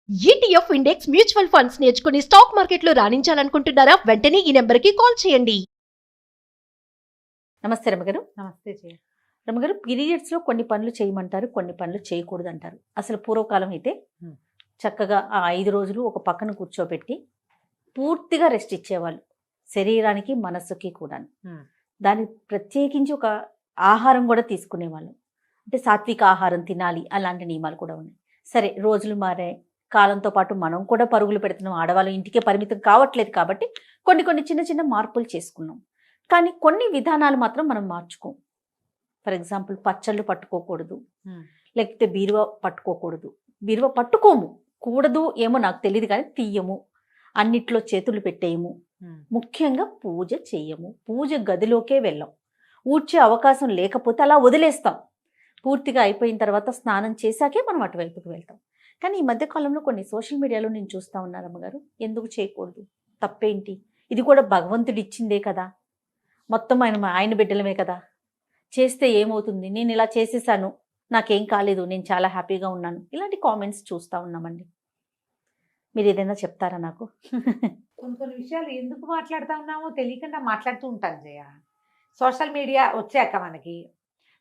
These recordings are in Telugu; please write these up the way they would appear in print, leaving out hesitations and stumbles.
ఈటీఎఫ్ ఇండెక్స్ మ్యూచువల్ ఫండ్స్ నేర్చుకుని స్టాక్ మార్కెట్లో రాణించాలనుకుంటున్నారా? వెంటనే ఈ నెంబర్కి కాల్ చేయండి. నమస్తే రమగారు. నమస్తే జయ. రమగారు, పీరియడ్స్లో కొన్ని పనులు చేయమంటారు, కొన్ని పనులు చేయకూడదు అంటారు. అసలు పూర్వకాలం అయితే చక్కగా ఆ 5 రోజులు ఒక పక్కన కూర్చోబెట్టి పూర్తిగా రెస్ట్ ఇచ్చేవాళ్ళు, శరీరానికి మనస్సుకి కూడా. దానికి ప్రత్యేకించి ఒక ఆహారం కూడా తీసుకునేవాళ్ళు. అంటే సాత్విక ఆహారం తినాలి, అలాంటి నియమాలు కూడా ఉన్నాయి. సరే, రోజులు మారాయి, కాలంతో పాటు మనం కూడా పరుగులు పెడుతున్నాం, ఆడవాళ్ళు ఇంటికే పరిమితం కావట్లేదు కాబట్టి కొన్ని చిన్న చిన్న మార్పులు చేసుకున్నాం. కానీ కొన్ని విధానాలు మాత్రం మనం మార్చుకోం. ఫర్ ఎగ్జాంపుల్, పచ్చళ్ళు పట్టుకోకూడదు, లేకపోతే బీరువా పట్టుకోకూడదు. బీరువా పట్టుకోము, కూడదు ఏమో నాకు తెలియదు, కానీ తీయము, అన్నిట్లో చేతులు పెట్టేయము, ముఖ్యంగా పూజ చెయ్యము, పూజ గదిలోకే వెళ్ళాం. ఊడ్చే అవకాశం లేకపోతే అలా వదిలేస్తాం. పూర్తిగా అయిపోయిన తర్వాత స్నానం చేశాకే మనం అటువైపుకి వెళ్తాం. కానీ ఈ మధ్యకాలంలో కొన్ని సోషల్ మీడియాలో నేను చూస్తూ ఉన్నాను అమ్మగారు, ఎందుకు చేయకూడదు, తప్పేంటి, ఇది కూడా భగవంతుడు ఇచ్చిందే కదా, మొత్తం ఆయన బిడ్డలమే కదా, చేస్తే ఏమవుతుంది, నేను ఇలా చేసేసాను, నాకేం కాలేదు, నేను చాలా హ్యాపీగా ఉన్నాను, ఇలాంటి కామెంట్స్ చూస్తూ ఉన్నామండి. మీరు ఏదైనా చెప్తారా నాకు? కొన్ని విషయాలు ఎందుకు మాట్లాడుతూ ఉన్నామో తెలియకుండా మాట్లాడుతూ ఉంటాను జయ. సోషల్ మీడియా వచ్చాక మనకి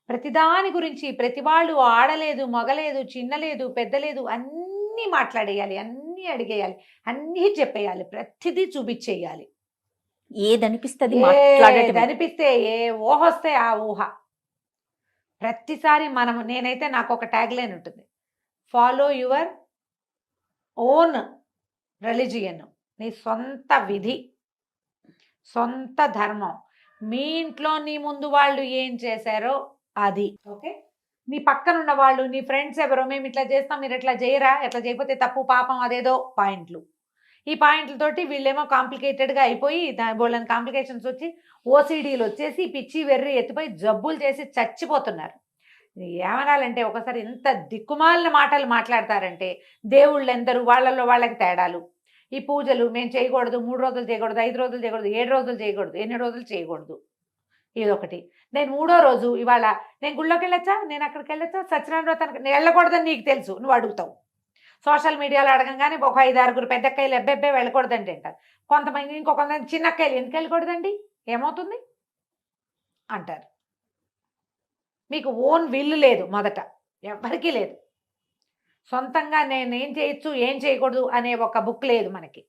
ప్రతిదాని గురించి ప్రతి వాళ్ళు ఆడలేదు, మగలేదు, చిన్నలేదు, పెద్దలేదు, అన్నీ మాట్లాడేయాలి, అన్నీ అడిగేయాలి, అన్నీ చెప్పేయాలి, ప్రతిదీ చూపించేయాలి. ఏదనిపిస్తుంది అనిపిస్తే ఏ ఊహ వస్తే ఆ ఊహ ప్రతిసారి నేనైతే నాకు ఒక ట్యాగ్ లైన్ ఉంటుంది, ఫాలో యువర్ ఓన్ రిలీజియన్, నీ సొంత విధి, సొంత ధర్మం, మీ ఇంట్లో నీ ముందు వాళ్ళు ఏం చేశారో అది. ఓకే, నీ పక్కన ఉన్న వాళ్ళు, నీ ఫ్రెండ్స్ ఎవరో, మేము ఇట్లా చేస్తాం, మీరు ఎట్లా చేయరా, ఎట్లా చేయకపోతే తప్పు, పాపం, అదేదో పాయింట్లు. ఈ పాయింట్లతోటి వీళ్ళేమో కాంప్లికేటెడ్గా అయిపోయి బోళ్ళని కాంప్లికేషన్స్ వచ్చి ఓసిడీలు వచ్చేసి పిచ్చి వెర్రి ఎత్తిపోయి జబ్బులు చేసి చచ్చిపోతున్నారు. ఏమనాలంటే ఒకసారి ఎంత దిక్కుమాలిన మాటలు మాట్లాడతారంటే, దేవుళ్ళు ఎందరు, వాళ్ళల్లో వాళ్ళకి తేడాలు. ఈ పూజలు మేము చేయకూడదు, 3 రోజులు చేయకూడదు, 5 రోజులు చేయకూడదు, 7 రోజులు చేయకూడదు, ఎన్ని రోజులు చేయకూడదు, ఇదొకటి. నేను 3వ రోజు ఇవాళ నేను గుళ్ళోకి వెళ్ళొచ్చా, నేను అక్కడికి వెళ్ళొచ్చా, సత్యనారాయణ వ్రతానికి నేను వెళ్ళకూడదని నీకు తెలుసు, నువ్వు అడుగుతావు. సోషల్ మీడియాలో అడగంగానే ఒక 5-6 పెద్దక్కయ్యలు ఎబ్బెబ్బే వెళ్ళకూడదండి అంటారు. కొంతమంది ఇంకొంతమంది చిన్నక్కయ్యలు ఎందుకు వెళ్ళకూడదండి, ఏమవుతుంది అంటారు. మీకు ఓన్ విల్లు లేదు, మొదట ఎవరికీ లేదు. సొంతంగా నేను ఏం చేయొచ్చు, ఏం చేయకూడదు అనే ఒక బుక్ లేదు మనకి.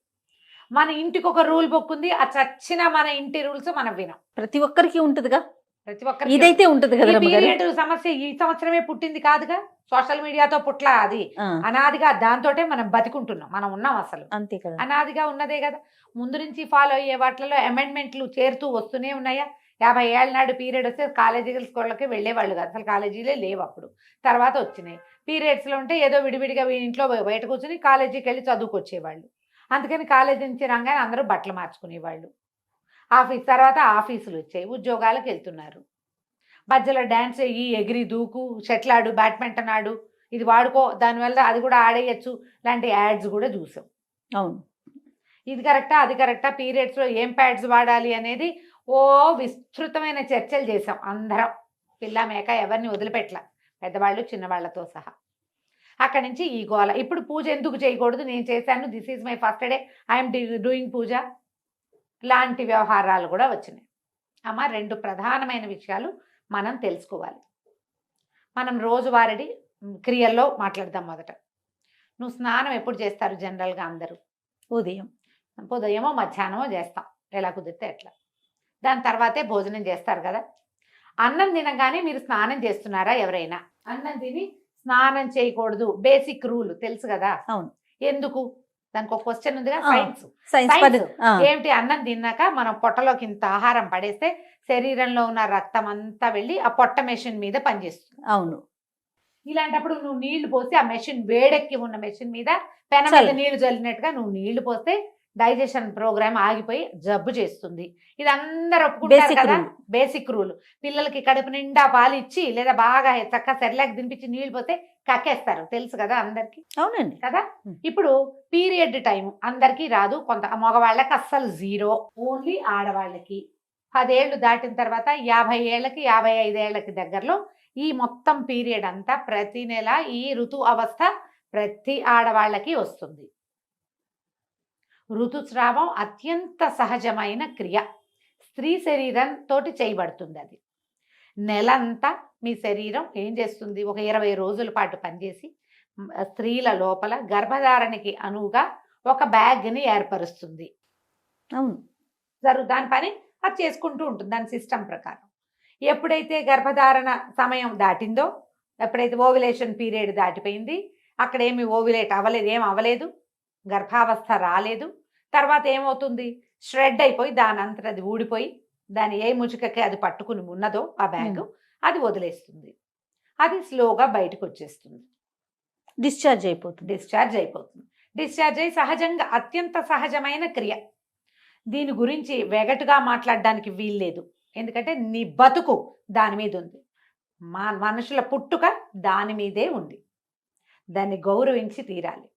మన ఇంటికి ఒక రూల్ బుక్ ఉంది, ఆ చచ్చిన మన ఇంటి రూల్స్ మనం వినం. ప్రతి ఒక్కరికి ఉంటుందిగా, ప్రతి ఒక్కరికి ఇదైతే ఉంటుంది కదా. పీరియడ్ సమస్య ఈ సంవత్సరమే పుట్టింది కాదుగా, సోషల్ మీడియాతో పుట్ల, అది అనాదిగా దాంతోటే మనం బతికుంటున్నాం, మనం ఉన్నాం, అసలు అంతే కదా, అనాదిగా ఉన్నదే కదా. ముందు నుంచి ఫాలో అయ్యే వాటిలో అమెండ్మెంట్లు చేరుతూ వస్తూనే ఉన్నాయా. 50 ఏళ్ళ నాడు పీరియడ్ వస్తే కాలేజీల స్కూళ్ళకి వెళ్ళేవాళ్ళు కాదు, అసలు కాలేజీలే లేవు అప్పుడు, తర్వాత వచ్చినాయి. పీరియడ్స్లో ఉంటే ఏదో విడివిడిగా ఇంట్లో బయట కూర్చొని కాలేజీకి వెళ్ళి చదువుకొచ్చేవాళ్ళు. అందుకని కాలేజీ నుంచి రాగానే అందరూ బట్టలు మార్చుకునేవాళ్ళు. తర్వాత ఆఫీసులు వచ్చాయి, ఉద్యోగాలకు వెళ్తున్నారు. మధ్యలో డ్యాన్స్ అయ్యి, ఎగిరి దూకు, షటిల్ ఆడు, బ్యాడ్మింటన్ ఆడు, ఇది వాడుకో, దానివల్ల అది కూడా ఆడేయచ్చు లాంటి యాడ్స్ కూడా చూసాం. అవును, ఇది కరెక్టా, అది కరెక్టా, పీరియడ్స్లో ఏం ప్యాడ్స్ వాడాలి అనేది ఓ విస్తృతమైన చర్చలు చేసాం అందరం, పిల్ల మేక ఎవరిని వదిలిపెట్టల, పెద్దవాళ్ళు చిన్నవాళ్లతో సహా. అక్కడి నుంచి ఈ గోల. ఇప్పుడు పూజ ఎందుకు చేయకూడదు, నేను చేశాను, this is my first day, I'm doing పూజ లాంటి వ్యవహారాలు కూడా వచ్చినాయి. అమ్మ, 2 ప్రధానమైన విషయాలు మనం తెలుసుకోవాలి. మనం రోజువారీ క్రియల్లో మాట్లాడదాం. మొదట, నువ్వు స్నానం ఎప్పుడు చేస్తారు జనరల్గా అందరూ? ఉదయమో మధ్యాహ్నమో చేస్తాం, ఎలా కుదిరితే ఎట్లా. దాని తర్వాతే భోజనం చేస్తారు కదా. అన్నం తినగానే మీరు స్నానం చేస్తున్నారా? ఎవరైనా అన్నం తిని స్నానం చేయకూడదు, బేసిక్ రూల్ తెలుసు కదా. అవును, ఎందుకు? దానికి ఒక క్వశ్చన్ ఉందిగా, సైన్స్. ఏమిటి? అన్నం తిన్నాక మనం పొట్టలోకి ఇంత ఆహారం పడేస్తే శరీరంలో ఉన్న రక్తం అంతా వెళ్ళి ఆ పొట్ట మెషిన్ మీద పనిచేస్తుంది. అవును, ఇలాంటప్పుడు నువ్వు నీళ్లు పోసి ఆ మెషిన్, వేడెక్కి ఉన్న మెషిన్ మీద పెన మీద నీళ్లు చల్లినట్టుగా నువ్వు నీళ్లు పోస్తే డైజెషన్ ప్రోగ్రామ్ ఆగిపోయి జబ్బు చేస్తుంది. ఇది అందరు ఒప్పుకుంటారు కదా, బేసిక్ రూల్. పిల్లలకి కడుపు నిండా పాలు ఇచ్చి లేదా బాగా చక్కగా సెర్లాక్ తినిపించి నీళ్లు పోతే కక్కేస్తారు, తెలుసు కదా అందరికి. అవునండి కదా. ఇప్పుడు పీరియడ్ టైం అందరికీ రాదు, కొంత మగవాళ్ళకి అస్సలు 0, ఓన్లీ ఆడవాళ్ళకి. 10 ఏళ్ళు దాటిన తర్వాత 50 ఏళ్ళకి 55 ఏళ్ళకి దగ్గరలో ఈ మొత్తం పీరియడ్ అంతా ప్రతి నెల ఈ ఋతు అవస్థ ప్రతి ఆడవాళ్ళకి వస్తుంది. ఋతుస్రావం అత్యంత సహజమైన క్రియ. స్త్రీ శరీరంతో చేయబడుతుంది. అది నెలంతా మీ శరీరం ఏం చేస్తుంది, ఒక 20 రోజుల పాటు పనిచేసి స్త్రీల లోపల గర్భధారణకి అనువుగా ఒక బ్యాగ్ని ఏర్పరుస్తుంది. అవును. దాని పని అది చేసుకుంటూ ఉంటుంది దాని సిస్టమ్ ప్రకారం. ఎప్పుడైతే గర్భధారణ సమయం దాటిందో, ఎప్పుడైతే ఓవ్యులేషన్ పీరియడ్ దాటిపోయింది, అక్కడ ఏమి ఓవ్యులేట్ అవ్వలేదు, ఏం అవ్వలేదు, గర్భావస్థ రాలేదు, తర్వాత ఏమవుతుంది, షెడ్ అయిపోయి దాని అంతటా అది ఊడిపోయి దాని ఏ ముచుకకి అది పట్టుకుని ఉన్నదో ఆ బ్యాగ్ అది వదిలేస్తుంది. అది స్లోగా బయటకు వచ్చేస్తుంది, డిశ్చార్జ్ అయిపోతుంది. డిశ్చార్జ్ అయి సహజంగా అత్యంత సహజమైన క్రియ. దీని గురించి వెగటుగా మాట్లాడడానికి వీల్లేదు, ఎందుకంటే నీ బతుకు దాని మీద ఉంది, మనుషుల పుట్టుక దాని మీదే ఉంది, దాన్ని గౌరవించి తీరాలి.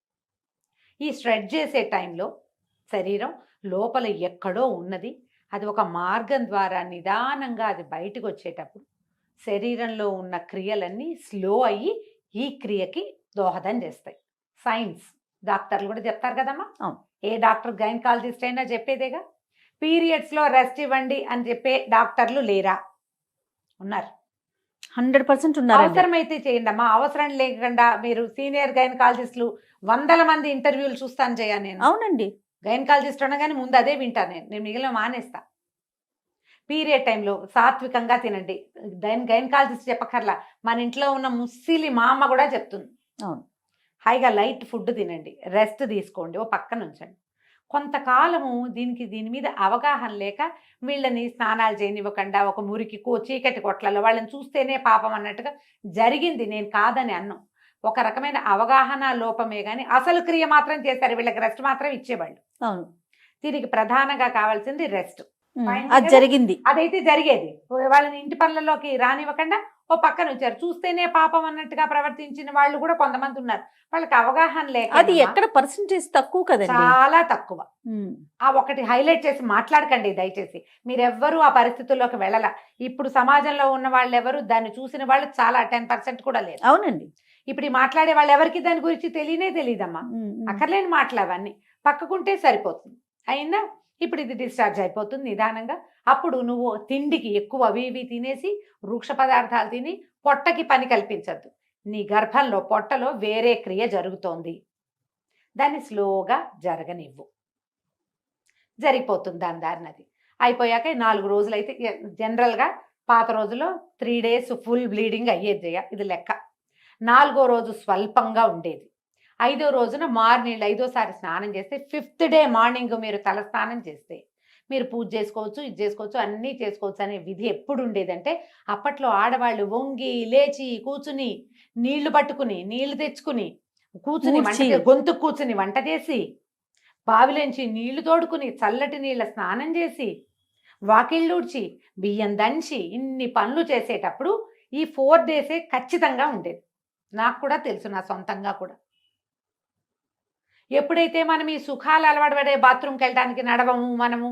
ఈ స్ట్రెచ్ చేసే టైంలో శరీరం లోపల ఎక్కడో ఉన్నది, అది ఒక మార్గం ద్వారా నిదానంగా అది బయటకు వచ్చేటప్పుడు శరీరంలో ఉన్న క్రియలన్నీ స్లో అయ్యి ఈ క్రియకి దోహదం చేస్తాయి. సైన్స్ డాక్టర్లు కూడా చెప్తారు కదమ్మా. ఏ డాక్టర్ గైనకాలజిస్ట్ అయినా చెప్పేదేగా. పీరియడ్స్లో రెస్ట్ ఇవ్వండి అని చెప్పే డాక్టర్లు లేరా? ఉన్నారు, 100% ఉన్నారు. అవసరమైతే చేయండి అమ్మా, అవసరం లేకుండా మీరు సీనియర్ గైనకాలజిస్టులు 100 మంది ఇంటర్వ్యూలు చూస్తాను చేయను నేను. అవునండి. గైనకాలజిస్ట్ అనగానే ముందు అదే వింటాను నేను మిగిలిన మానేస్తా. పీరియడ్ టైంలో సాత్వికంగా తినండి, గైనకాలజిస్ట్ చెప్పకర్లా, మన ఇంట్లో ఉన్న ముస్సిలి మా అమ్మ కూడా చెప్తుంది. అవును. హాయిగా లైట్ ఫుడ్ తినండి, రెస్ట్ తీసుకోండి, ఓ పక్కన ఉంచండి. కొంతకాలము దీని మీద అవగాహన లేక వీళ్ళని స్నానాలు చేయనివ్వకుండా ఒక మురికి చీకటి కొట్లలో వాళ్ళని చూస్తేనే పాపం అన్నట్టుగా జరిగింది. నేను కాదని అన్నాం, ఒక రకమైన అవగాహన లోపమే కానీ అసలు క్రియ మాత్రం చేశారు, వీళ్ళకి రెస్ట్ మాత్రం ఇచ్చేవాళ్ళు. అవును. దీనికి ప్రధానంగా కావాల్సింది రెస్ట్. అది జరిగింది, అదైతే జరిగేది. వాళ్ళని ఇంటి పనులలోకి రానివ్వకుండా ఓ పక్కన వచ్చారు, చూస్తేనే పాపం అన్నట్టుగా ప్రవర్తించిన వాళ్ళు కూడా కొంతమంది ఉన్నారు. వాళ్ళకి అవగాహన లేక. అది ఎక్కడ పర్సెంటేజ్ తక్కువ కదండి, చాలా తక్కువ. ఆ ఒకటి హైలైట్ చేసి మాట్లాడకండి దయచేసి, మీరెవ్వరూ ఆ పరిస్థితుల్లోకి వెళ్ళాల. ఇప్పుడు సమాజంలో ఉన్న వాళ్ళు ఎవరు దాన్ని చూసిన వాళ్ళు చాలా 10% కూడా లేదు. అవునండి. ఇప్పుడు ఈ మాట్లాడే వాళ్ళు ఎవరికి దాని గురించి తెలియదమ్మా. అక్కర్లేని మాటలు అవన్నీ పక్కకుంటే సరిపోతుంది. అయిందా? ఇప్పుడు ఇది డిశ్చార్జ్ అయిపోతుంది నిదానంగా. అప్పుడు నువ్వు తిండికి ఎక్కువ అవి ఇవి తినేసి వృక్ష పదార్థాలు తిని పొట్టకి పని కల్పించద్దు. నీ గర్భంలో పొట్టలో వేరే క్రియ జరుగుతోంది, దాన్ని స్లోగా జరగనివ్వు, జరిగిపోతుంది దాని దారినది. అయిపోయాక 4 రోజులు అయితే జనరల్గా పాత రోజుల్లో 3 days ఫుల్ బ్లీడింగ్ అయ్యేది, ఇది లెక్క. 4వ రోజు స్వల్పంగా ఉండేది. 5వ రోజున మార్నింగ్ 5వసారి స్నానం చేస్తే 5th day మార్నింగ్ మీరు తల స్నానం చేస్తే మీరు పూజ చేసుకోవచ్చు, ఇది చేసుకోవచ్చు, అన్నీ చేసుకోవచ్చు అనే విధి ఎప్పుడు ఉండేదంటే, అప్పట్లో ఆడవాళ్ళు వంగి లేచి కూర్చుని నీళ్లు పట్టుకుని నీళ్లు తెచ్చుకుని కూర్చుని గొంతు కూర్చుని వంట చేసి బావిలోంచి నీళ్లు తోడుకుని చల్లటి నీళ్ళ స్నానం చేసి వాకిళ్ళూడ్చి బియ్యం దంచి ఇన్ని పనులు చేసేటప్పుడు ఈ 4 days ఖచ్చితంగా ఉండేది. నాకు కూడా తెలుసు, నా సొంతంగా కూడా. ఎప్పుడైతే మనం ఈ సుఖాలు అలవాటు పడే బాత్రూమ్కి వెళ్ళడానికి నడవము, మనము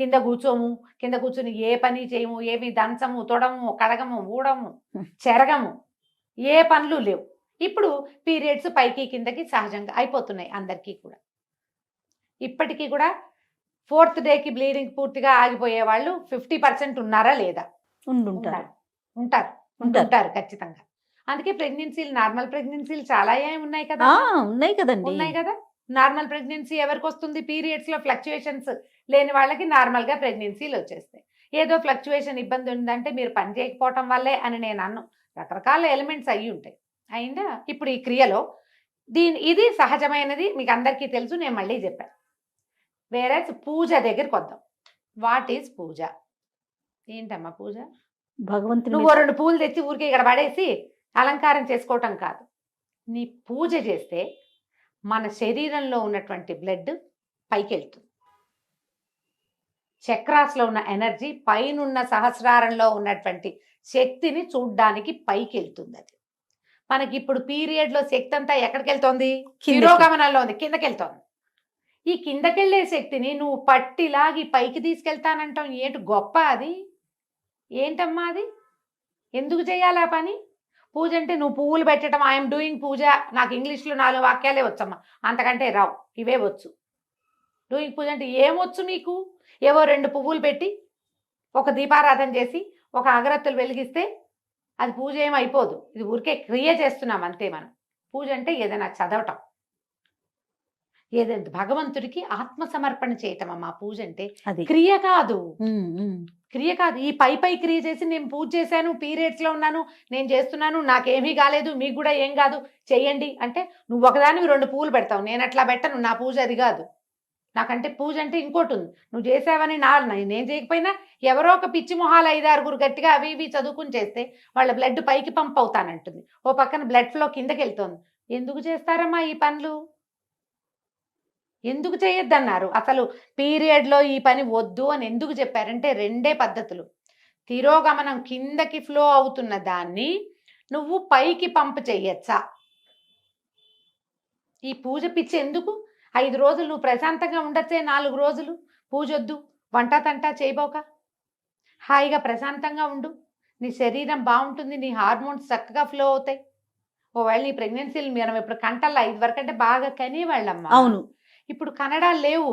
కింద కూర్చొని ఏ పని చేయము, ఏమి దంచము, తొడము, కడగము, ఊడము, చెరగము, ఏ పనులు లేవు. ఇప్పుడు పీరియడ్స్ పైకి కిందకి సహజంగా అయిపోతున్నాయి అందరికీ కూడా. ఇప్పటికీ కూడా 4th dayకి బ్లీడింగ్ పూర్తిగా ఆగిపోయే వాళ్ళు 50% ఉన్నారా లేదా? ఉంటారు ఖచ్చితంగా. అందుకే ప్రెగ్నెన్సీలు, నార్మల్ ప్రెగ్నెన్సీలు చాలా ఉన్నాయి కదా. ఉన్నాయి కదా. నార్మల్ ప్రెగ్నెన్సీ ఎవరికి వస్తుంది? పీరియడ్స్లో ఫ్లక్చుయేషన్స్ లేని వాళ్ళకి నార్మల్గా ప్రెగ్నెన్సీలు వచ్చేస్తాయి. ఏదో ఫ్లక్చుయేషన్ ఇబ్బంది ఉందంటే మీరు పని చేయకపోవటం వల్లే అని నేను అన్ను, రకరకాల ఎలిమెంట్స్ అయ్యి ఉంటాయి. అయిందా? ఇప్పుడు ఈ క్రియలో ఇది సహజమైనది, మీకు అందరికీ తెలుసు, నేను మళ్ళీ చెప్పాను. వేరే పూజ దగ్గరికి వద్దాం. వాట్ ఈజ్ పూజ? ఏంటమ్మా పూజ? భగవంతుడు నువ్వు 2 పూలు తెచ్చి ఊరికే ఇక్కడ పడేసి అలంకారం చేసుకోవటం కాదు. నీ పూజ చేస్తే మన శరీరంలో ఉన్నటువంటి బ్లడ్ పైకి వెళ్తుంది, చక్రాస్లో ఉన్న ఎనర్జీ పైనున్న సహస్రారంలో ఉన్నటువంటి శక్తిని చూడ్డానికి పైకి వెళ్తుంది. అది మనకి ఇప్పుడు పీరియడ్లో శక్తి అంతా ఎక్కడికి వెళ్తోంది? తిరోగమనంలో ఉంది, కిందకి వెళ్తోంది. ఈ కిందకెళ్ళే శక్తిని నువ్వు పట్టిలాగి పైకి తీసుకెళ్తానంటాం ఏంటి? గొప్ప అది ఏంటమ్మా? అది ఎందుకు చేయాలి ఆ పని? పూజ అంటే నువ్వు పువ్వులు పెట్టడం, ఐఎమ్ డూయింగ్ పూజ, నాకు ఇంగ్లీష్లో 4 వాక్యాలే వచ్చమ్మా, అంతకంటే రావు, ఇవే వచ్చు. డూయింగ్ పూజ అంటే ఏమొచ్చు నీకు? ఏవో 2 పువ్వులు పెట్టి ఒక దీపారాధన చేసి ఒక అగరత్తులు వెలిగిస్తే అది పూజ ఏమైపోదు. ఇది ఊరికే క్రియ చేస్తున్నాం అంతే మనం. పూజ అంటే ఏదైనా చదవటం, ఏదైనా భగవంతుడికి ఆత్మ సమర్పణ చేయటం అమ్మా పూజ అంటే. అది క్రియ కాదు, ఉమ్. క్రియ కాదు. ఈ పై క్రియ చేసి నేను పూజ చేశాను, పీరియడ్స్లో ఉన్నాను, నేను చేస్తున్నాను, నాకేమీ కాలేదు, మీకు కూడా ఏం కాదు, చెయ్యండి అంటే నువ్వు ఒకదానికి 2 పువ్వులు పెడతావు. నేను అట్లా పెట్టను, నా పూజ అది కాదు. నాకంటే పూజ అంటే ఇంకోటి ఉంది. నువ్వు చేసావని నేను చేయకపోయినా ఎవరో ఒక పిచ్చి మొహాలు 5-6 గట్టిగా అవి ఇవి చదువుకుని చేస్తే వాళ్ళ బ్లడ్ పైకి పంప్ అవుతానంటుంది, ఓ పక్కన బ్లడ్ ఫ్లో కిందకి వెళ్తుంది. ఎందుకు చేస్తారమ్మా ఈ పనులు? ఎందుకు చేయొద్దన్నారు? అసలు పీరియడ్లో ఈ పని వద్దు అని ఎందుకు చెప్పారంటే 2 పద్ధతులు. తిరోగమనం కిందకి ఫ్లో అవుతున్న దాన్ని నువ్వు పైకి పంప్ చెయ్యొచ్చా? ఈ పూజ పిచ్చి ఎందుకు? 5 రోజులు నువ్వు ప్రశాంతంగా ఉండొచ్చే, 4 రోజులు పూజ వద్దు, వంట తంటా చేయబోక హాయిగా ప్రశాంతంగా ఉండు, నీ శరీరం బాగుంటుంది, నీ హార్మోన్స్ చక్కగా ఫ్లో అవుతాయి. ఒకవేళ నీ ప్రెగ్నెన్సీలు మనం ఇప్పుడు కంటల్లా 5 వరకు అంటే బాగా కనేవాళ్ళమ్మా. అవును, ఇప్పుడు కనడాలు లేవు,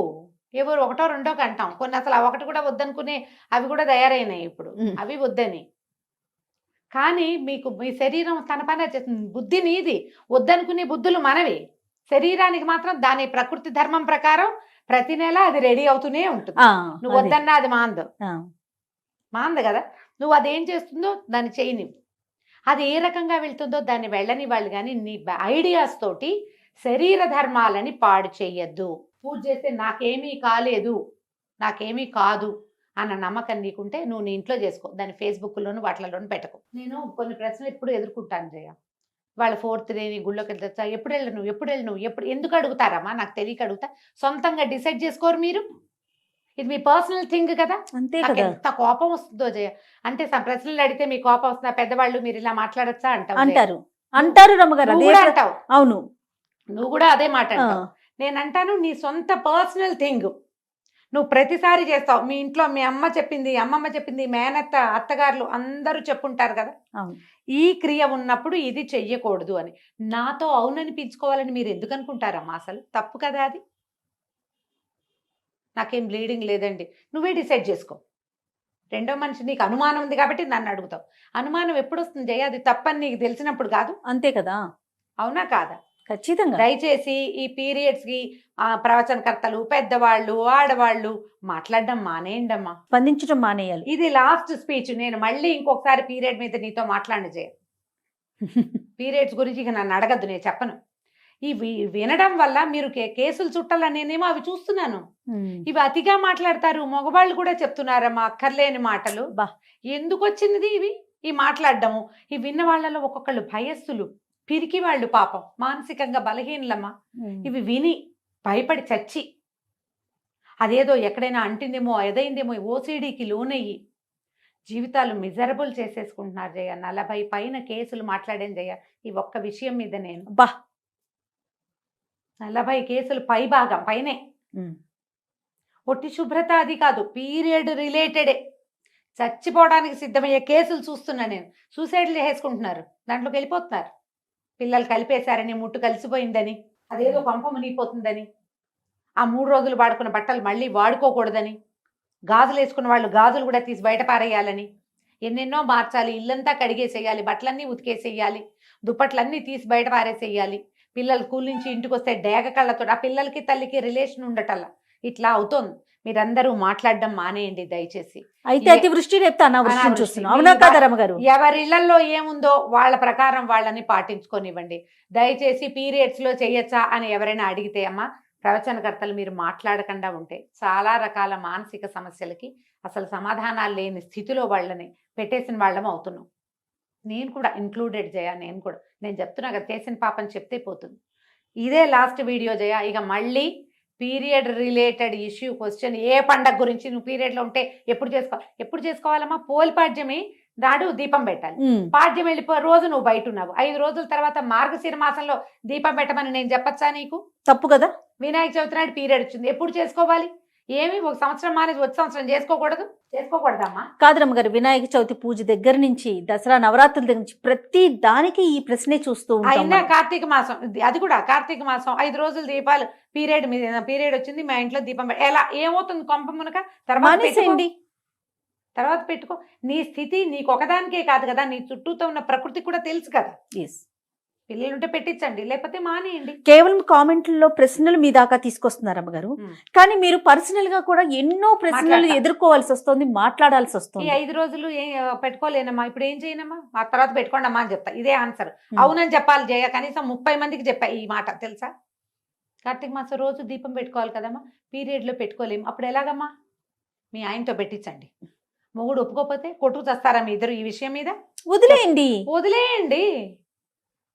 ఎవరు 1, 2 కంటాం. కొన్ని అసలు ఆ 1 కూడా వద్దనుకునే అవి కూడా తయారైనాయి ఇప్పుడు, అవి వద్దని. కానీ మీకు మీ శరీరం తన పని చేస్తుంది. బుద్ధి నీది, వద్దనుకునే బుద్ధులు మనవి. శరీరానికి మాత్రం దాని ప్రకృతి ధర్మం ప్రకారం ప్రతి నెల అది రెడీ అవుతూనే ఉంటుంది. నువ్వు వద్దన్నా అది మాంద కదా. నువ్వు అదేం చేస్తుందో దాన్ని చేయని, అది ఏ రకంగా వెళ్తుందో దాన్ని వెళ్ళని వాళ్ళు. కానీ నీ ఐడియాస్ తోటి శరీర ధర్మాలని పాడు చెయ్యొద్దు. పూజ చేస్తే నాకేమీ కాలేదు, నాకేమీ కాదు అన్న నమ్మకం నీకుంటే నువ్వు నీ ఇంట్లో చేసుకో, దాన్ని ఫేస్బుక్లోను వాటిలోనూ పెట్టకు. నేను కొన్ని ప్రశ్నలు ఎప్పుడు ఎదుర్కొంటాను జయ. వాళ్ళ 4th డే నీ గుళ్ళోకి వెళ్తా, ఎప్పుడు వెళ్ళను ఎందుకు అడుగుతారమ్మా? నాకు తెలియక అడుగుతా. సొంతంగా డిసైడ్ చేసుకోరు మీరు. ఇది మీ పర్సనల్ థింగ్ కదా. అంతే నాకు కదా ఎంత కోపం వస్తుందో జయ. అంటే ప్రశ్నలు అడిగితే మీ కోపం వస్తుందా? పెద్దవాళ్ళు మీరు ఇలా మాట్లాడచ్చా అంటారు రమ్మగారు. నువ్వు కూడా అంటావు. అవును, నువ్వు కూడా అదే మాట అంటావు. నేను అంటాను నీ సొంత పర్సనల్ థింగ్ నువ్వు ప్రతిసారి చేస్తావు. మీ ఇంట్లో మీ అమ్మ చెప్పింది, అమ్మమ్మ చెప్పింది, మేనత్త, అత్తగారులు అందరూ చెప్పుంటారు కదా, ఈ క్రియ ఉన్నప్పుడు ఇది చెయ్యకూడదు అని. నాతో అవుననిపించుకోవాలని మీరు ఎందుకు అనుకుంటారమ్మా? అసలు తప్పు కదా అది. నాకేం బ్లీడింగ్ లేదండి, నువ్వే డిసైడ్ చేసుకో. రెండో మనిషి నీకు అనుమానం ఉంది కాబట్టి నన్ను అడుగుతావు. అనుమానం ఎప్పుడు వస్తుంది జయ? అది తప్పని నీకు తెలిసినప్పుడు కాదు. అంతే కదా, అవునా కాదా? ఖచ్చితంగా. దయచేసి ఈ పీరియడ్స్కి ప్రవచనకర్తలు, పెద్దవాళ్ళు, ఆడవాళ్ళు మాట్లాడడం మానేయండి అమ్మా, స్పందించడం మానేయాలి. ఇది లాస్ట్ స్పీచ్. నేను మళ్ళీ ఇంకొకసారి పీరియడ్ మీద నీతో మాట్లాడి చేయ. పీరియడ్స్ గురించి ఇక నన్ను అడగద్దు, నేను చెప్పను. ఇవి వినడం వల్ల మీరు కేసులు చుట్టాలని నేనేమో అవి చూస్తున్నాను. ఇవి అతిగా మాట్లాడతారు, మగవాళ్ళు కూడా చెప్తున్నారమ్మా అక్కర్లేని మాటలు. ఎందుకు వచ్చినది ఇవి ఈ మాట్లాడడము? ఇవి విన్న వాళ్ళలో ఒక్కొక్కళ్ళు భయస్సులు, పిరికి వాళ్ళు, పాపం మానసికంగా బలహీనలమ్మా. ఇవి విని భయపడి చచ్చి అదేదో ఎక్కడైనా అంటిందేమో, ఎదైందేమో, ఓసిడీకి లోనయ్యి జీవితాలు మిజరబుల్ చేసేసుకుంటున్నారు జయ. 40 పైన కేసులు మాట్లాడాను జయ ఈ ఒక్క విషయం మీద. నేను 40 కేసులు భాగం పైనే. ఒట్టి శుభ్రత అది కాదు, పీరియడ్ రిలేటెడే చచ్చిపోవడానికి సిద్ధమయ్యే కేసులు చూస్తున్నా నేను. సూసైడ్లు చేసుకుంటున్నారు, దాంట్లోకి వెళ్ళిపోతున్నారు. పిల్లలు కలిపేశారని, ముట్టు కలిసిపోయిందని, అదేదో పంప మునిగిపోతుందని, ఆ 3 రోజులు వాడుకున్న బట్టలు మళ్ళీ వాడుకోకూడదని, గాజులు వేసుకున్న వాళ్ళు గాజులు కూడా తీసి బయట పారేయాలని, ఎన్నెన్నో మార్చాలి, ఇల్లంతా కడిగేసేయాలి, బట్టలన్నీ ఉతికేసేయాలి, దుప్పట్లన్నీ తీసి బయట పారేసేయాలి. పిల్లలు స్కూల్ నుంచి ఇంటికి వస్తే డేగ కళ్ళతో ఆ పిల్లలకి తల్లికి రిలేషన్ ఉండటల్లా ఇట్లా అవుతోంది. మీరందరూ మాట్లాడడం మానేయండి దయచేసి. అయితే అతివృష్టి రేపు అనావృష్టి చూస్తున్నాం. అవునా కదా రమ్మగారు? ఎవరి ఇళ్లలో ఏముందో వాళ్ళ ప్రకారం వాళ్ళని పాటించుకోనివ్వండి దయచేసి. పీరియడ్స్ లో చేయొచ్చా అని ఎవరైనా అడిగితే అమ్మా, ప్రవచనకర్తలు మీరు మాట్లాడకుండా ఉంటే చాలా రకాల మానసిక సమస్యలకి అసలు సమాధానాలు లేని స్థితిలో వాళ్ళని పెట్టేసిన వాళ్ళం అవుతున్నాం. నేను కూడా ఇంక్లూడెడ్ జయ. నేను చెప్తున్నా కదా, చేసిన పాపని చెప్తే పోతుంది. ఇదే లాస్ట్ వీడియో జయ. ఇక మళ్ళీ పీరియడ్ రిలేటెడ్ ఇష్యూ క్వశ్చన్, ఏ పండగ గురించి నువ్వు పీరియడ్లో ఉంటే ఎప్పుడు చేసుకోవాలమ్మా? పోలిపాడ్యమి నాడు దీపం పెట్టాలి. పాడ్యం వెళ్ళిపో రోజు నువ్వు బయట ఉన్నావు, 5 రోజుల తర్వాత మార్గశిర మాసంలో దీపం పెట్టమని నేను చెప్పచ్చా నీకు? తప్పు కదా. వినాయక చవితి నాడు పీరియడ్ వచ్చింది, ఎప్పుడు చేసుకోవాలి? ఏమి ఒక సంవత్సరం మానేసి వచ్చే సంవత్సరం చేసుకోకూడదమ్మా. కాదు రమ్మగారు, వినాయక చవితి పూజ దగ్గర నుంచి దసరా నవరాత్రుల దగ్గర నుంచి ప్రతి దానికి ఈ ప్రశ్నే చూస్తూ ఉంటాం అయినా మనం. కార్తీక మాసం అది కూడా కార్తీక మాసం 5 రోజులు దీపాలు పీరియడ్ వచ్చింది మా ఇంట్లో దీపం ఎలా ఏమవుతుంది కొంప మునక మానేసేయండి. తర్వాత పెట్టుకో. నీ స్థితి నీకు ఒకదానికే కాదు కదా, నీ చుట్టూతో ఉన్న ప్రకృతి కూడా తెలుసు కదా. ఎస్, పిల్లలుంటే పెట్టించండి, లేకపోతే మానేయండి. కేవలం కామెంట్లలో ప్రశ్నలు మీ దాకా తీసుకొస్తున్నారు అమ్మగారు, కానీ మీరు పర్సనల్ గా కూడా ఎన్నో ప్రశ్నలు మాట్లాడతా. ఎదుర్కోవాల్సి వస్తుంది, మాట్లాడాల్సి ఈ వస్తుంది. 5 రోజులు పెట్టుకోలేనమ్మా, ఇప్పుడు ఏం చేయనమ్మా, ఆ తర్వాత పెట్టుకోండి అమ్మా అని చెప్తా. ఇదే ఆన్సర్. అవునని చెప్పాలి జయ, కనీసం 30 మందికి చెప్పా ఈ మాట, తెలుసా? కార్తీక మాసం రోజు దీపం పెట్టుకోవాలి కదమ్మా, పీరియడ్ లో పెట్టుకోలేము, అప్పుడు ఎలాగమ్మా? మీ ఆయనతో పెట్టించండి. మొగుడు ఒప్పుకోకపోతే కొట్టుకు చేస్తారా మీ ఇద్దరు ఈ విషయం మీద? వదిలేయండి.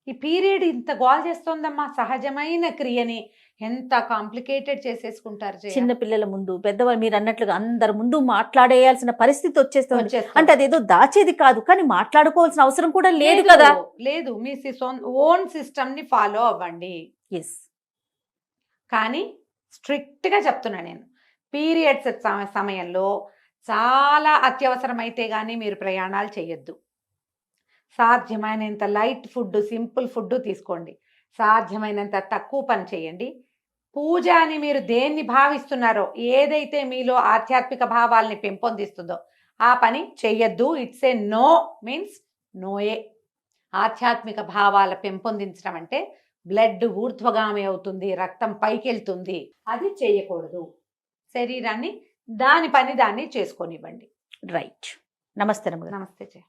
ఈ పీరియడ్ ఇంత గోల్ చేస్తోందమ్మా, సహజమైన క్రియని ఎంత కాంప్లికేటెడ్ చేసేసుకుంటారు జయ. చిన్న పిల్లల ముందు, పెద్దవాళ్ళు మీరు అన్నట్లుగా అందరి ముందు మాట్లాడేయాల్సిన పరిస్థితి వచ్చేస్తుంది. అంటే అదేదో దాచేది కాదు, కానీ మాట్లాడుకోవాల్సిన అవసరం కూడా లేదు కదా. లేదు, మీ ఓన్ సిస్టమ్ ని ఫాలో అవ్వండి. ఎస్, కానీ స్ట్రిక్ట్ గా చెప్తున్నా నేను, పీరియడ్స్ సమయంలో చాలా అత్యవసరమైతే కానీ మీరు ప్రయాణాలు చేయొద్దు. సాధ్యమైనంత లైట్ ఫుడ్, సింపుల్ ఫుడ్ తీసుకోండి. సాధ్యమైనంత తక్కువ పని చేయండి. పూజ అని మీరు దేన్ని భావిస్తున్నారో, ఏదైతే మీలో ఆధ్యాత్మిక భావాల్ని పెంపొందిస్తుందో ఆ పని చెయ్యొద్దు. ఇట్స్ ఏ నో మీన్స్ నోయే. ఆధ్యాత్మిక భావాల పెంపొందించడం అంటే బ్లడ్ ఊర్ధ్వగామి అవుతుంది, రక్తం పైకి వెళ్తుంది, అది చేయకూడదు. శరీరాన్ని దాని పని దాన్ని చేసుకోనివ్వండి. రైట్. నమస్తే రమ్మగారు. నమస్తే జయ.